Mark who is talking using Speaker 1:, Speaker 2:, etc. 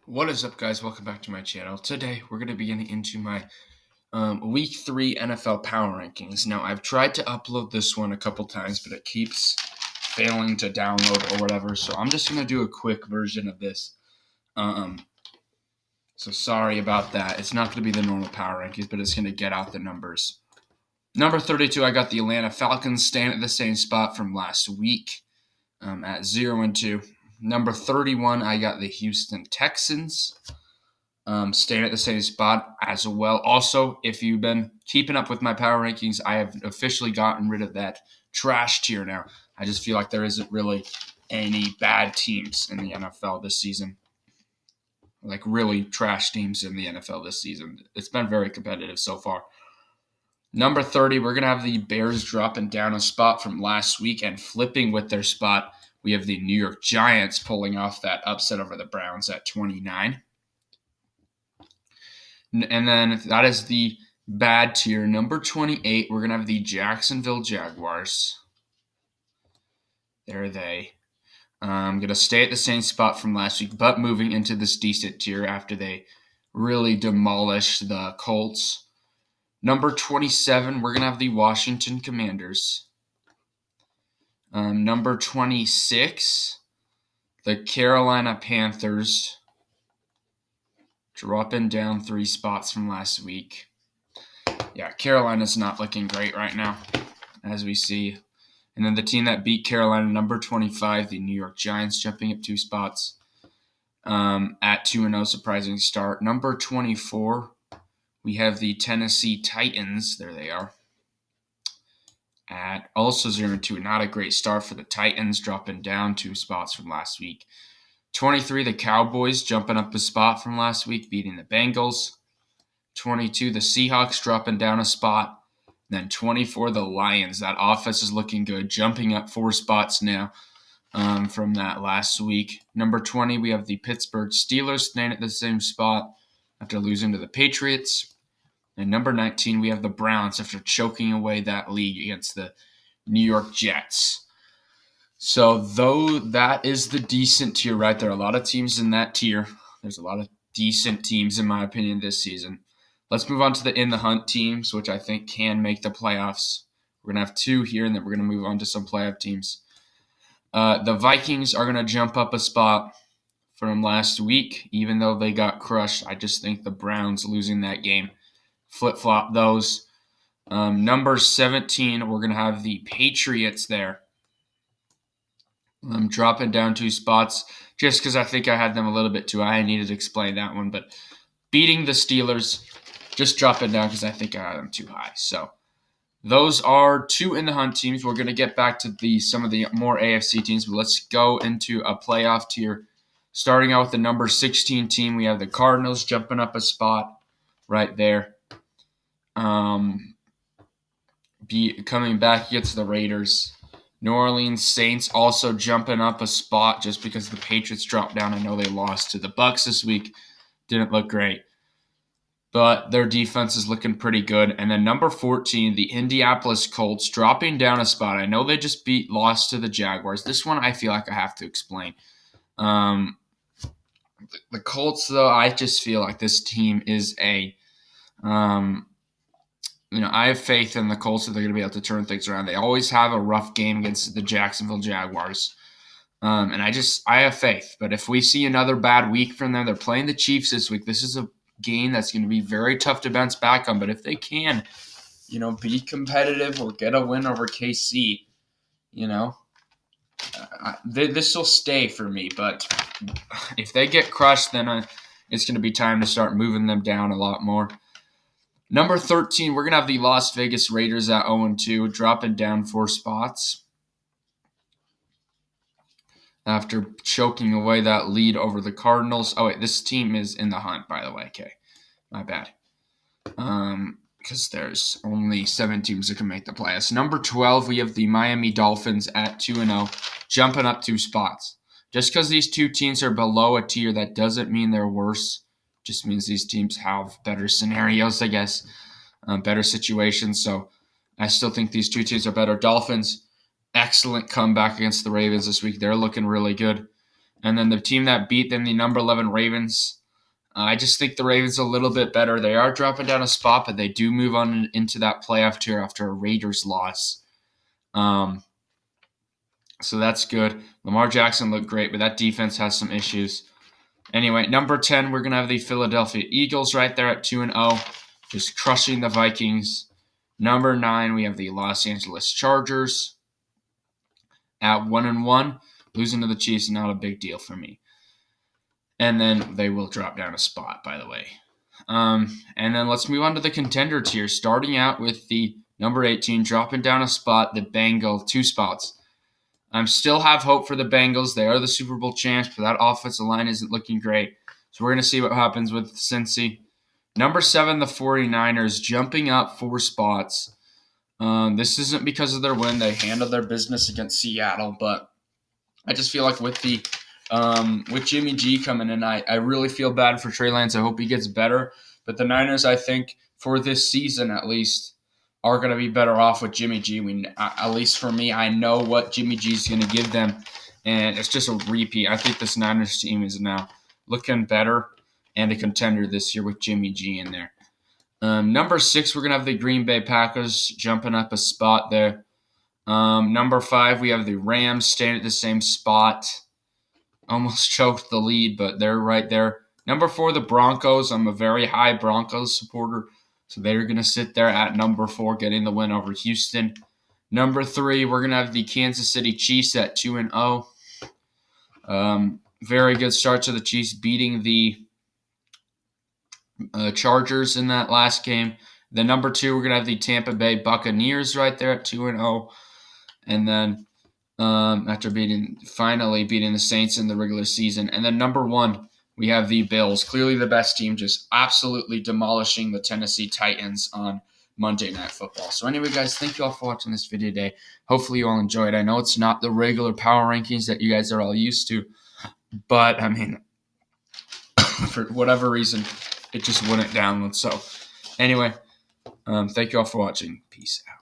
Speaker 1: What is up, guys? Welcome back to my channel. Today, we're going to be getting into my Week 3 NFL Power Rankings. Now, I've tried to upload this one a couple times, but it keeps failing to download or whatever, so I'm just going to do a quick version of this. So sorry about that. It's not going to be the normal Power Rankings, but it's going to get out the numbers. Number 32, I got the Atlanta Falcons staying at the same spot from last week at 0-2. Number 31, I got the Houston Texans staying at the same spot as well. Also, if you've been keeping up with my power rankings, I have officially gotten rid of that trash tier now. I just feel like there isn't really any bad teams in the NFL this season. Like really trash teams in the NFL this season. It's been very competitive so far. Number 30, we're going to have the Bears dropping down a spot from last week and flipping with their spot. We have the New York Giants pulling off that upset over the Browns at 29. And then that is the bad tier. Number 28, we're going to have the Jacksonville Jaguars. There they. Going to stay at the same spot from last week, but moving into this decent tier after they really demolished the Colts. Number 27, we're going to have the Washington Commanders. Number 26, the Carolina Panthers, dropping down 3 spots from last week. Yeah, Carolina's not looking great right now, as we see. And then the team that beat Carolina, number 25, the New York Giants, jumping up 2 spots at 2-0, surprising start. Number 24, we have the Tennessee Titans. There they are. At also 0-2. Not a great start for the Titans, dropping down 2 spots from last week. 23, the Cowboys jumping up a spot from last week, beating the Bengals. 22, the Seahawks dropping down a spot. Then 24, the Lions. That offense is looking good, jumping up 4 spots now from that last week. Number 20, we have the Pittsburgh Steelers staying at the same spot after losing to the Patriots. And number 19, we have the Browns after choking away that league against the New York Jets. So though that is the decent tier right there, a lot of teams in that tier. There's a lot of decent teams, in my opinion, this season. Let's move on to the in the hunt teams, which I think can make the playoffs. We're going to have 2 here, and then we're going to move on to some playoff teams. The Vikings are going to jump up a spot from last week, even though they got crushed. I just think the Browns losing that game flip-flop those. Number 17, we're going to have the Patriots there. Dropping down 2 spots just because I think I had them a little bit too high. I needed to explain that one, but beating the Steelers, just dropping down because I think I had them too high. So those are 2 in the hunt teams. We're going to get back to some of the more AFC teams, but let's go into a playoff tier. Starting out with the number 16 team, we have the Cardinals jumping up a spot right there. Coming back against the Raiders. New Orleans Saints also jumping up a spot just because the Patriots dropped down. I know they lost to the Bucs this week. Didn't look great. But their defense is looking pretty good. And then number 14, the Indianapolis Colts dropping down a spot. I know they just lost to the Jaguars. This one I feel like I have to explain. The Colts, though, I just feel like this team is I have faith in the Colts that they're going to be able to turn things around. They always have a rough game against the Jacksonville Jaguars. And I have faith. But if we see another bad week from them, they're playing the Chiefs this week. This is a game that's going to be very tough to bounce back on. But if they can, be competitive or get a win over KC, this will stay for me. But if they get crushed, then it's going to be time to start moving them down a lot more. Number 13, we're going to have the Las Vegas Raiders at 0-2, dropping down 4 spots after choking away that lead over the Cardinals. Oh, wait, this team is in the hunt, by the way. Okay, my bad. Because there's only 7 teams that can make the playoffs. Number 12, we have the Miami Dolphins at 2-0, jumping up 2 spots. Just because these 2 teams are below a tier, that doesn't mean they're worse. Just means these teams have better scenarios, I guess, better situations. So I still think these 2 teams are better. Dolphins, excellent comeback against the Ravens this week. They're looking really good. And then the team that beat them, the number 11 Ravens. I just think the Ravens are a little bit better. They are dropping down a spot, but they do move on into that playoff tier after a Raiders loss. So that's good. Lamar Jackson looked great, but that defense has some issues. Anyway, number 10, we're going to have the Philadelphia Eagles right there at 2-0, just crushing the Vikings. Number 9, we have the Los Angeles Chargers at 1-1. Losing to the Chiefs is not a big deal for me. And then they will drop down a spot, by the way. And then let's move on to the contender tier, starting out with the number 18, dropping down a spot, the Bengals, 2 spots. I still have hope for the Bengals. They are the Super Bowl champs, but that offensive line isn't looking great. So we're going to see what happens with Cincy. Number 7, the 49ers, jumping up 4 spots. This isn't because of their win. They handled their business against Seattle, but I just feel like with Jimmy G coming in, I really feel bad for Trey Lance. I hope he gets better. But the Niners, I think, for this season at least, are going to be better off with Jimmy G. At least for me, I know what Jimmy G is going to give them, and it's just a repeat. I think this Niners team is now looking better and a contender this year with Jimmy G in there. Number 6, we're going to have the Green Bay Packers jumping up a spot there. Number 5, we have the Rams staying at the same spot. Almost choked the lead, but they're right there. Number 4, the Broncos. I'm a very high Broncos supporter, so they're going to sit there at number 4, getting the win over Houston. Number 3, we're going to have the Kansas City Chiefs at 2-0. Very good start to the Chiefs, beating the Chargers in that last game. Then number 2, we're going to have the Tampa Bay Buccaneers right there at 2-0. And then after finally beating the Saints in the regular season. And then number 1, we have the Bills, clearly the best team, just absolutely demolishing the Tennessee Titans on Monday Night Football. So anyway, guys, thank you all for watching this video today. Hopefully you all enjoyed. I know it's not the regular power rankings that you guys are all used to, but I mean, for whatever reason, it just wouldn't download. So anyway, thank you all for watching. Peace out.